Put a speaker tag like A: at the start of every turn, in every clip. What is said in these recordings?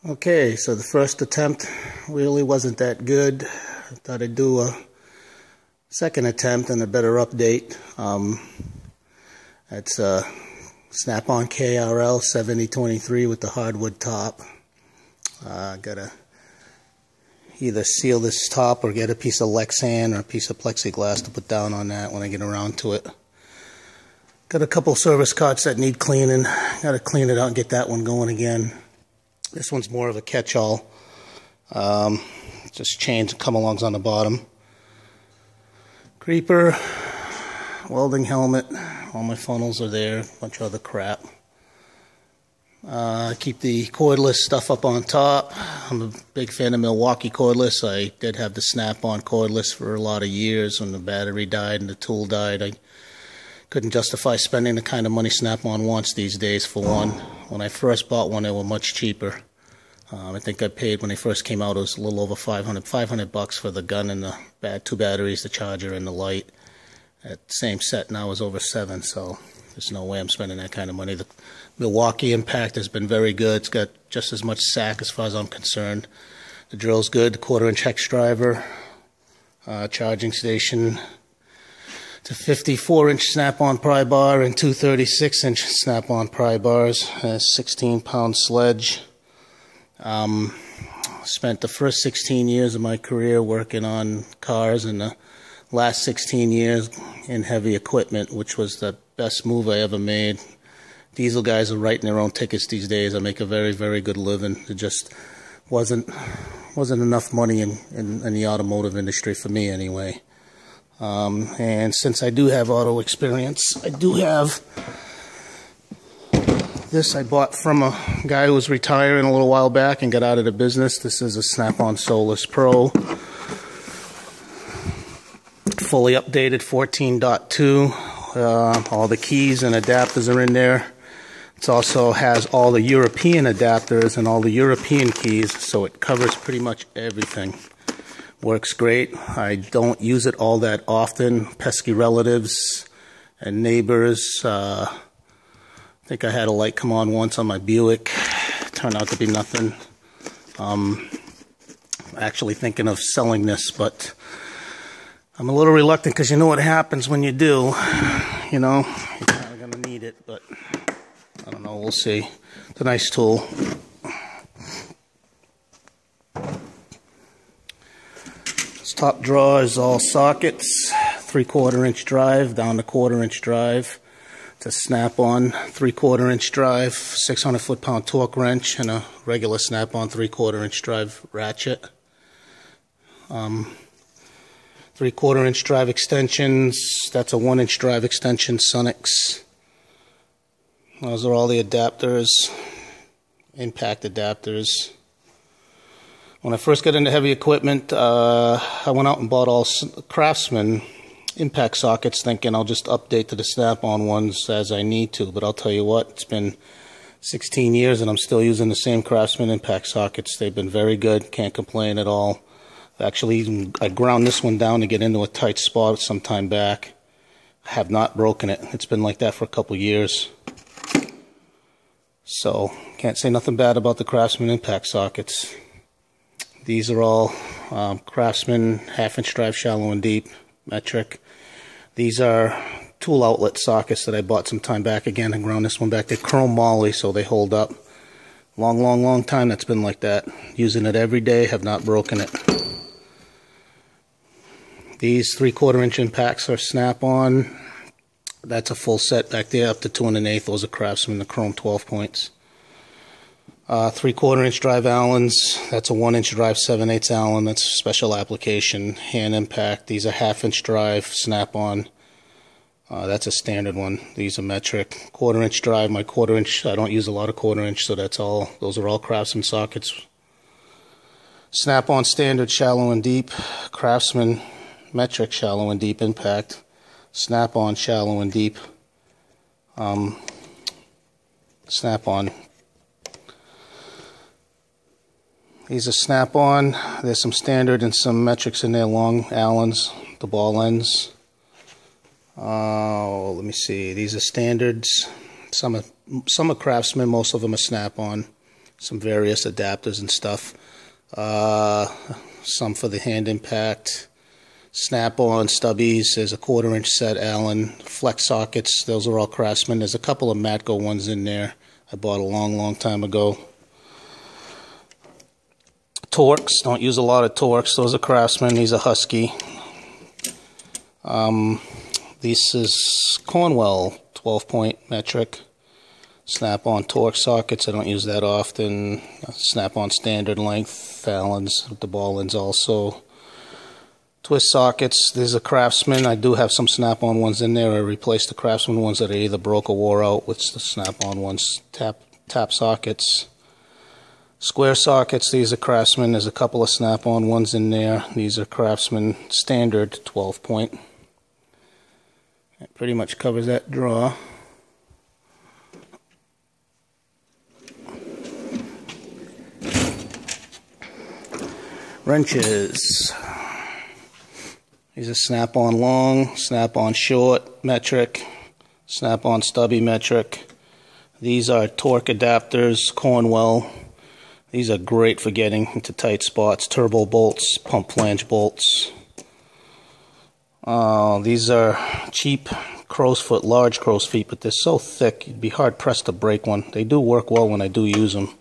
A: Okay, so the first attempt really wasn't that good. I thought I'd do a second attempt and a better update. That's a On KRL 7023 with the hardwood top. Gotta either seal this top or get a piece of Lexan or a piece of plexiglass to put down on that when I get around to it. Got a couple service carts that need cleaning. Gotta clean it out and get that one going again. This one's more of a catch-all. Just chains and come-alongs on the bottom. Creeper, welding helmet, all my funnels are there, a bunch of other crap. Keep the cordless stuff up on top. I'm a big fan of Milwaukee cordless. I did have the Snap-on cordless for a lot of years. When the battery died and the tool died, I couldn't justify spending the kind of money Snap-on wants these days for one. When I first bought one, they were much cheaper. I think I paid, when they first came out, it was a little over $500 bucks for the gun and the two batteries, the charger and the light. That same set now is over $7, so there's no way I'm spending that kind of money. The Milwaukee Impact has been very good. It's got just as much sack as far as I'm concerned. The drill's good, the 1/4-inch hex driver, charging station, to 54-inch Snap-on pry bar and two 36-inch Snap-on pry bars, a 16-pound sledge. Spent the first 16 years of my career working on cars and the last 16 years in heavy equipment, which was the best move I ever made. Diesel guys are writing their own tickets these days. I make a very, very good living. It just wasn't enough money in the automotive industry for me anyway. And since I do have auto experience, I do have this I bought from a guy who was retiring a little while back and got out of the business. This is a Snap-on Solus Pro. Fully updated 14.2. All the keys and adapters are in there. It also has all the European adapters and all the European keys, so it covers pretty much everything. Works great. I don't use it all that often. Pesky relatives and neighbors. I think I had a light come on once on my Buick. Turned out to be nothing. I'm actually thinking of selling this, but I'm a little reluctant because you know what happens when you do. You know, you're kind of going to need it, but I don't know. We'll see. It's a nice tool. Top drawer is all sockets, 3/4-inch drive down to 1/4-inch drive. It's a Snap-on 3/4-inch drive, 600 foot-pound torque wrench, and a regular Snap-on 3/4-inch drive ratchet. 3/4-inch drive extensions. That's a 1-inch drive extension, Sonix. Those are all the adapters, impact adapters. When I first got into heavy equipment, I went out and bought all Craftsman impact sockets, thinking I'll just update to the Snap-on ones as I need to. But I'll tell you what, it's been 16 years and I'm still using the same Craftsman impact sockets. They've been very good, can't complain at all. Actually, I ground this one down to get into a tight spot some time back. I have not broken it. It's been like that for a couple years. So, can't say nothing bad about the Craftsman impact sockets. These are all Craftsman 1/2-inch drive, shallow and deep, metric. These are tool outlet sockets that I bought some time back. Again, I ground this one back. They're chrome moly, so they hold up. Long time that's been like that. Using it every day, have not broken it. These 3/4-inch impacts are Snap-on. That's a full set back there, up to 2 1/8. Those are Craftsman, the chrome 12 points. 3/4-inch drive Allens. That's a 1-inch drive 7/8 Allen. That's a special application. Hand impact. These are 1/2-inch drive Snap-on. That's a standard one. These are metric. 1/4-inch drive. My 1/4-inch. I don't use a lot of 1/4-inch, so that's all. Those are all Craftsman sockets. Snap-on standard, shallow and deep. Craftsman metric, shallow and deep impact. Snap-on shallow and deep. Snap-on. These are Snap-on. There's some standard and some metrics in there, long Allens, the ball ends. Let me see. These are standards. Some are Craftsman, most of them are Snap-on. some various adapters and stuff. Some for the hand impact, snap-on stubbies. There's a 1/4-inch set Allen, flex sockets. Those are all Craftsman. There's a couple of Matco ones in there I bought a long time ago. Torques, don't use a lot of Torques. Those are Craftsman. These are Husky. This is Cornwell 12-point metric. Snap-on Torque sockets. I don't use that often. Snap-on standard length Allens with the ball ends also. Twist sockets. These are Craftsman. I do have some Snap-on ones in there. I replaced the Craftsman ones that are either broke or wore out with the Snap-on ones. Tap sockets. Square sockets. These are Craftsman. There's a couple of Snap-on ones in there. These are Craftsman standard 12-point. That pretty much covers that draw. Wrenches. These are Snap-on long, Snap-on short metric, Snap-on stubby metric. These are torque adapters, Cornwell. These are great for getting into tight spots. Turbo bolts, pump flange bolts. These are cheap crow's foot, large crow's feet, but they're so thick you'd be hard pressed to break one. They do work well when I do use them.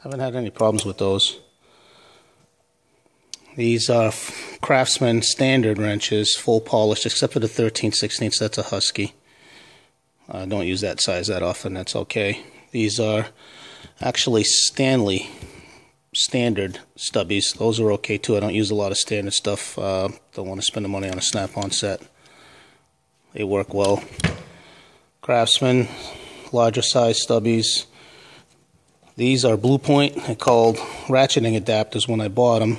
A: Haven't had any problems with those. These are Craftsman standard wrenches, full polished, except for the 13/16. That's a Husky. I don't use that size that often. That's okay. These are actually Stanley standard stubbies. Those are okay too. I don't use a lot of standard stuff. Don't want to spend the money on a Snap-on set. They work well. Craftsman, larger size stubbies. These are Blue Point. They're called ratcheting adapters when I bought them.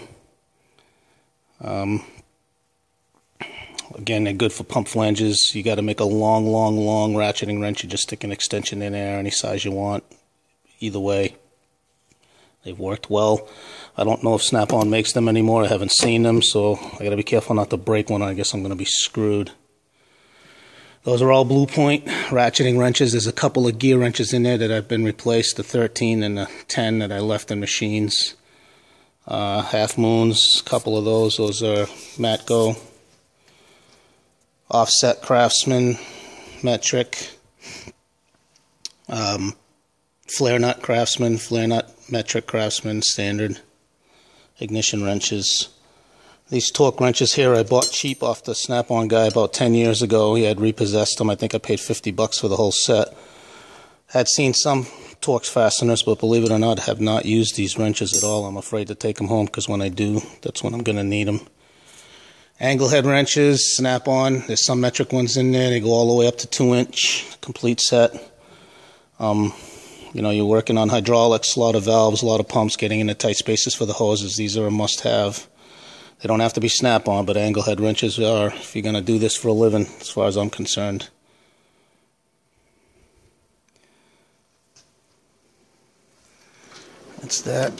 A: Again, they're good for pump flanges. You got to make a long ratcheting wrench. You just stick an extension in there any size you want. Either way, they've worked well. I don't know if Snap-on makes them anymore. I haven't seen them, so I got to be careful not to break one. I guess I'm going to be screwed. Those are all Blue Point ratcheting wrenches. There's a couple of gear wrenches in there that have been replaced, the 13 and the 10 that I left in machines. Half Moons, a couple of those. Those are Matco. Offset Craftsman metric. Flare nut Craftsman, flare nut metric Craftsman standard. Ignition wrenches. These torque wrenches here I bought cheap off the Snap-on guy about 10 years ago. He had repossessed them. I think I paid $50 for the whole set. Had seen some Torx fasteners, but believe it or not, I have not used these wrenches at all. I'm afraid to take them home because when I do, that's when I'm going to need them. Angle head wrenches, Snap-on. There's some metric ones in there. They go all the way up to 2-inch, complete set. You know, you're working on hydraulics, a lot of valves, a lot of pumps, getting into tight spaces for the hoses. These are a must-have. They don't have to be Snap-on, but angle head wrenches are if you're going to do this for a living, as far as I'm concerned. That's that.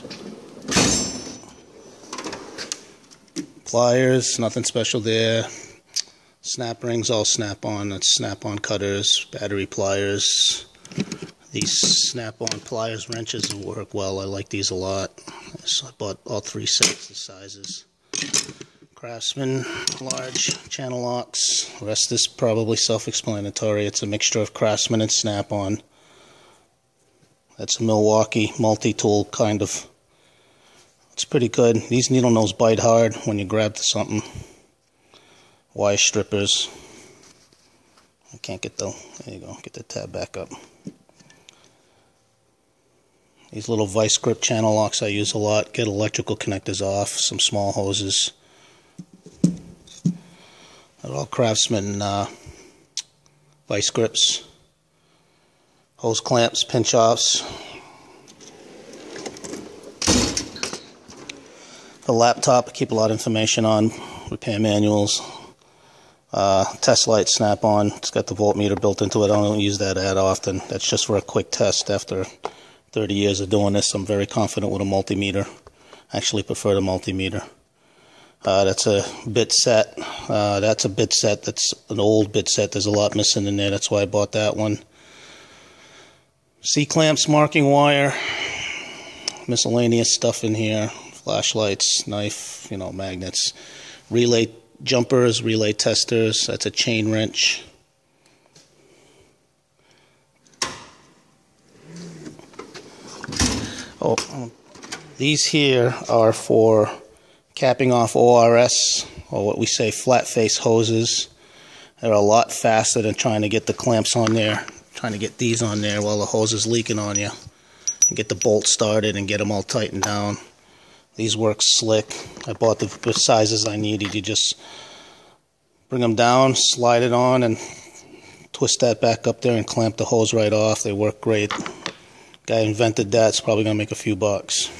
A: Pliers, nothing special there. Snap rings, all Snap-on. That's Snap-on cutters, battery pliers. These Snap-on pliers, wrenches work well. I like these a lot. So I bought all 3 sets of sizes. Craftsman, large channel locks. The rest is probably self-explanatory. It's a mixture of Craftsman and Snap-on. That's a Milwaukee multi-tool kind of. It's pretty good. These needle nose bite hard when you grab something. Wire strippers. I can't get the, there you go, get the tab back up. These little vice grip channel locks I use a lot. Get electrical connectors off, some small hoses. They're all Craftsman vice grips. Hose clamps, pinch offs. The laptop, I keep a lot of information on, repair manuals. Test light, Snap-on. It's got the voltmeter built into it. I don't use that often. That's just for a quick test. After 30 years of doing this, I'm very confident with a multimeter. I actually prefer the multimeter. That's a bit set. That's a bit set. That's an old bit set. There's a lot missing in there. That's why I bought that one. C-clamps, marking wire. miscellaneous stuff in here. Flashlights, knife, magnets. Relay jumpers, relay testers. That's a chain wrench. Oh, these here are for capping off ORS, or what we say flat face hoses. They're a lot faster than trying to get the clamps on there, trying to get these on there while the hose is leaking on you, and get the bolt started and get them all tightened down. These work slick. I bought the sizes I needed. You just bring them down, slide it on, and twist that back up there and clamp the hose right off. They work great. Guy invented that. It's probably going to make a few bucks.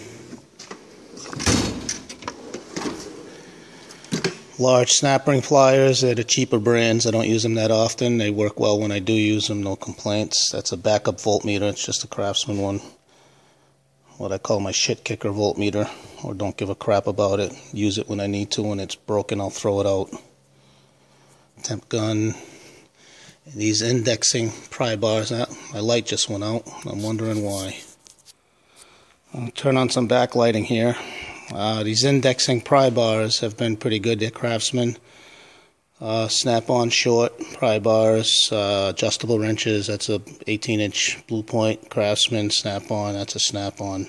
A: Large snap ring pliers. They're the cheaper brands. I don't use them that often. They work well when I do use them. No complaints. That's a backup voltmeter. It's just a Craftsman one. What I call my shit kicker voltmeter, or don't give a crap about it. Use it when I need to. When it's broken, I'll throw it out. Temp gun. These indexing pry bars. My light just went out. I'm wondering why. I'll turn on some backlighting here. These indexing pry bars have been pretty good. They're Craftsman. Snap-on short pry bars, adjustable wrenches. That's a 18-inch Blue Point Craftsman. Snap-on. That's a snap-on.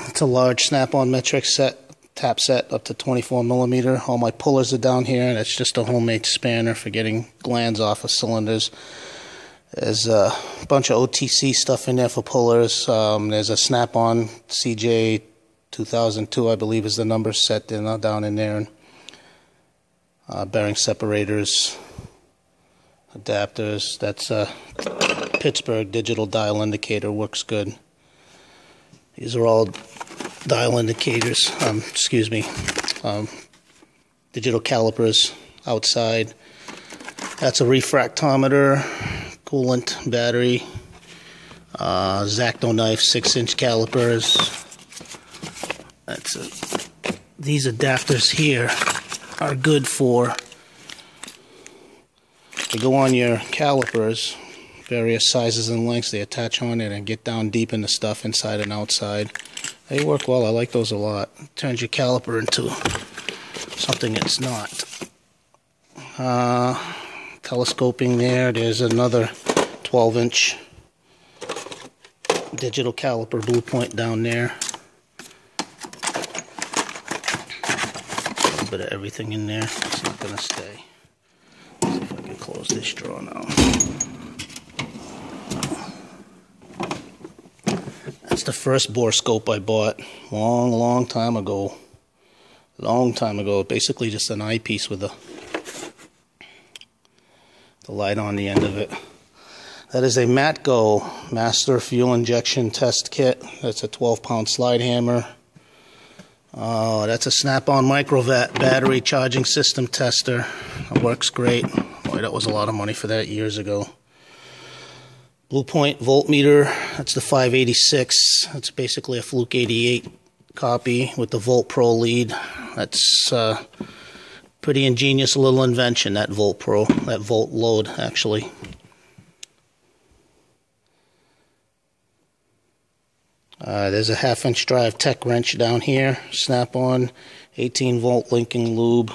A: It's a large snap-on metric set, tap set up to 24 millimeter. All my pullers are down here. That's just a homemade spanner for getting glands off of cylinders. There's a bunch of OTC stuff in there for pullers. There's a snap-on CJ 2002, I believe is the number set down in there. Bearing separators, adapters. That's a Pittsburgh digital dial indicator. Works good. These are all dial indicators. Digital calipers outside. That's a refractometer. Coolant, battery, X-Acto knife, 6-inch calipers. These adapters here are good for, they go on your calipers, various sizes and lengths. They attach on it and get down deep in the stuff inside and outside. They work well. I like those a lot. Turns your caliper into something it's not. Telescoping there. There's another 12-inch digital caliper Blue Point down there. A little bit of everything in there. It's not going to stay. Let's see if I can close this drawer now. That's the first borescope I bought long time ago. Basically just an eyepiece with the light on the end of it. That is a Matco Master Fuel Injection Test Kit. That's a 12-pound slide hammer. That's a snap-on microvat battery charging system tester. It works great. Boy, that was a lot of money for that years ago. Blue Point voltmeter. That's the 586. That's basically a Fluke 88 copy with the Volt Pro lead. That's pretty ingenious little invention, that Volt Pro, that Volt load, actually. There's a 1/2-inch drive tech wrench down here, snap-on, 18-volt linking lube.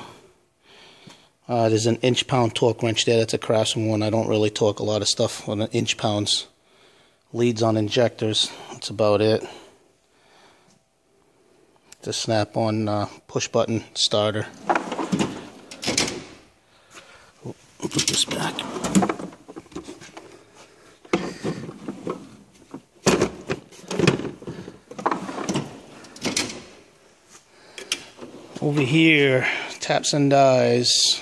A: There's an inch-pound torque wrench there. That's a Craftsman one. I don't really torque a lot of stuff on inch-pounds. Leads on injectors. That's about it. The snap-on push-button starter. I'll put this back. Over here, taps and dies.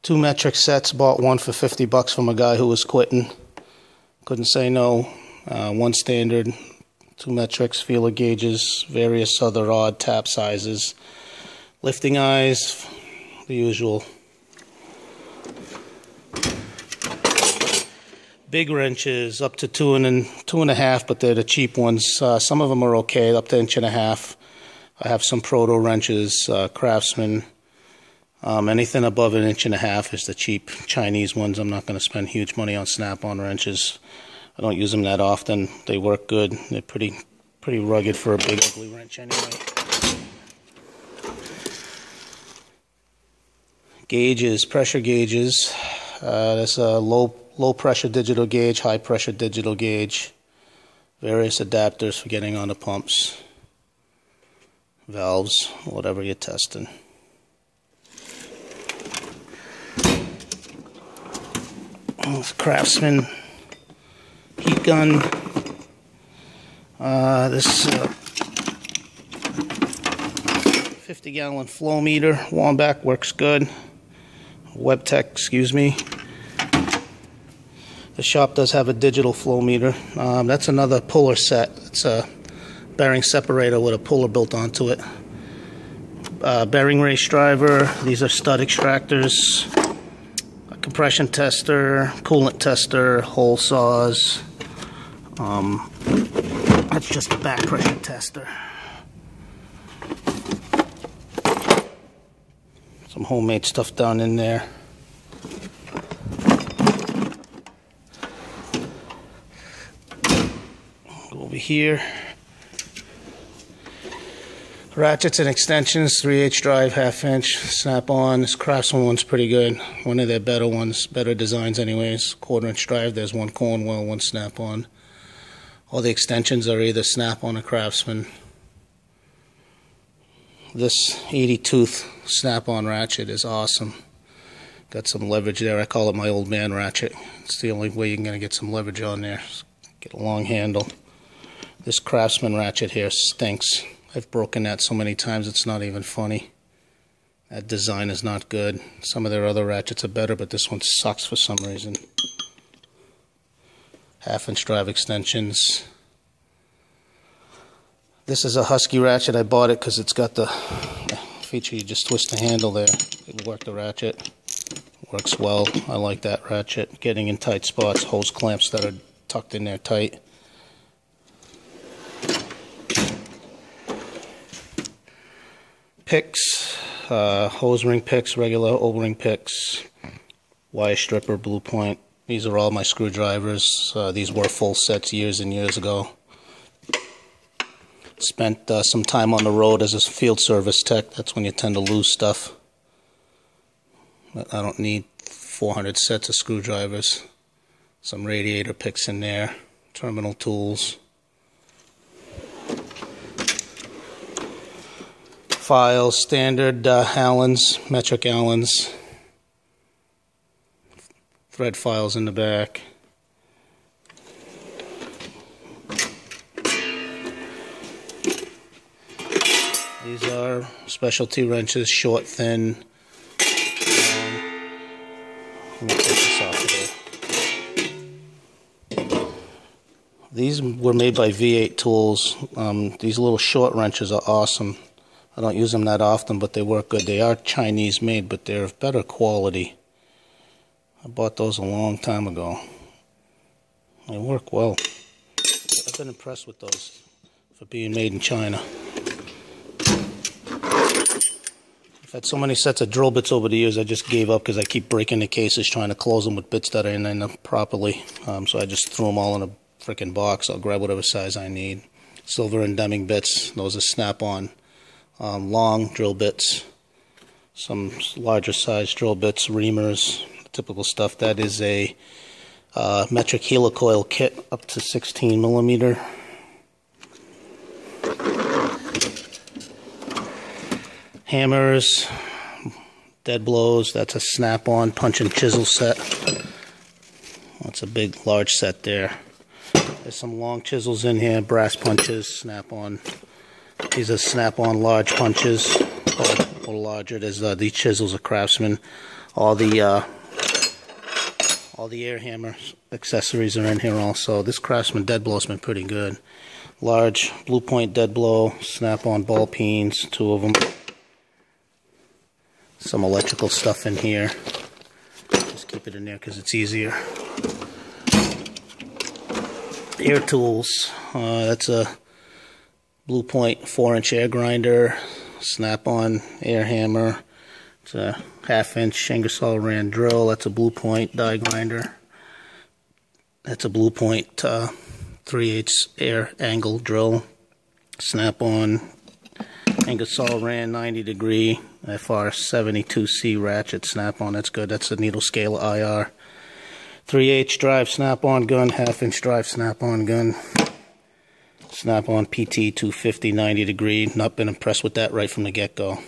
A: 2 metric sets. Bought one for $50 from a guy who was quitting. Couldn't say no. 1 standard, 2 metrics, feeler gauges, various other odd tap sizes. Lifting eyes, the usual. Big wrenches up to 2.5, but they're the cheap ones. Some of them are okay, up to 1.5 inches. I have some proto wrenches, Craftsman. Anything above 1.5 inches is the cheap Chinese ones. I'm not going to spend huge money on snap-on wrenches. I don't use them that often. They work good. They're pretty rugged for a big ugly wrench anyway. Gauges, pressure gauges. There's a low pressure digital gauge, high pressure digital gauge. Various adapters for getting on the pumps, valves, whatever you're testing. Craftsman heat gun. This 50-gallon flow meter, warm back, works good. WebTech, excuse me. The shop does have a digital flow meter. That's another puller set. It's a bearing separator with a puller built onto it. Bearing race driver. These are stud extractors. A compression tester, coolant tester, hole saws. That's just a back pressure tester. Some homemade stuff down in there. Go over here. Ratchets and extensions, 3/8 drive, 1/2 inch, snap on. This Craftsman one's pretty good. One of their better ones, better designs anyways. 1/4 inch drive, there's one Cornwell, one snap on. All the extensions are either snap on or Craftsman. This 80 tooth snap on ratchet is awesome. Got some leverage there. I call it my old man ratchet. It's the only way you're going to get some leverage on there. Get a long handle. This Craftsman ratchet here stinks. I've broken that so many times it's not even funny. That design is not good. Some of their other ratchets are better, but this one sucks for some reason. 1/2 inch drive extensions. This is a Husky ratchet. I bought it because it's got the feature you just twist the handle there. It'll work the ratchet. Works well. I like that ratchet. Getting in tight spots, hose clamps that are tucked in there tight. Picks, hose ring picks, regular O-ring picks, wire stripper, blue point. These are all my screwdrivers. These were full sets years and years ago. Spent some time on the road as a field service tech. That's when you tend to lose stuff. But I don't need 400 sets of screwdrivers. Some radiator picks in there. Terminal tools. Files, standard Allens, metric Allens. Thread files in the back. These are specialty wrenches, short, thin. Let me take this off of there. These were made by V8 Tools. These little short wrenches are awesome. I don't use them that often, but they work good. They are Chinese made, but they're of better quality. I bought those a long time ago. They work well. I've been impressed with those for being made in China. I've had so many sets of drill bits over the years, I just gave up because I keep breaking the cases trying to close them with bits that are in them properly. So I just threw them all in a freaking box. I'll grab whatever size I need. Silver and Deming bits, those are snap-on. Long drill bits, some larger size drill bits, reamers, typical stuff. That is a metric helicoil kit up to 16 millimeter. Hammers, dead blows, that's a snap-on punch and chisel set. That's a big, large set there. There's some long chisels in here, brass punches, snap-on. These are snap-on large punches, or larger. There's these chisels are Craftsman. All the air hammer accessories are in here also. This Craftsman dead blow's been pretty good. Large blue point dead blow, snap-on ball peens, 2 of them. Some electrical stuff in here. Just keep it in there because it's easier. Air tools. That's a Blue Point 4-inch air grinder, snap-on air hammer, It's a 1/2" Ingersoll Rand drill. That's a Blue Point die grinder. That's a Blue Point 3/8 air angle drill. Snap-on Ingersoll Rand 90° FR 72C ratchet snap-on. That's good. That's a needle scale IR. 3/8 drive snap-on gun, 1/2" drive snap-on gun. Snap-on PT 250 90°. Not been impressed with that right from the get-go.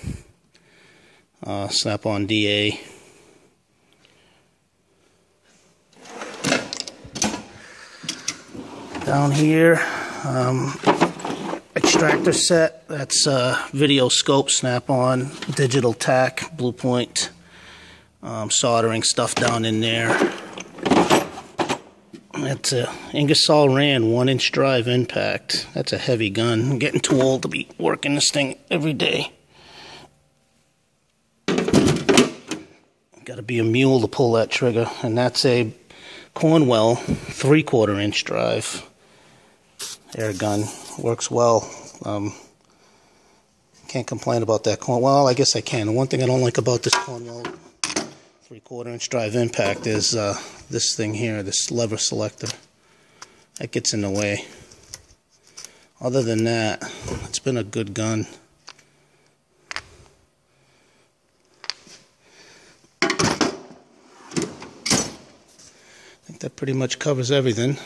A: Snap-on DA. Down here, extractor set. That's video scope snap-on, digital tack, Blue Point. Soldering stuff down in there. That's a Ingersoll Rand 1" drive impact. That's a heavy gun. I'm getting too old to be working this thing every day. Got to be a mule to pull that trigger. And that's a Cornwell 3/4" drive air gun. Works well. Can't complain about that Cornwell. Well, I guess I can. The one thing I don't like about this Cornwell 3/4" drive impact is this thing here, this lever selector. That gets in the way. Other than that, it's been a good gun. I think that pretty much covers everything.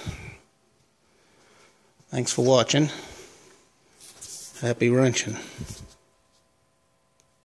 A: Thanks for watching. Happy wrenching.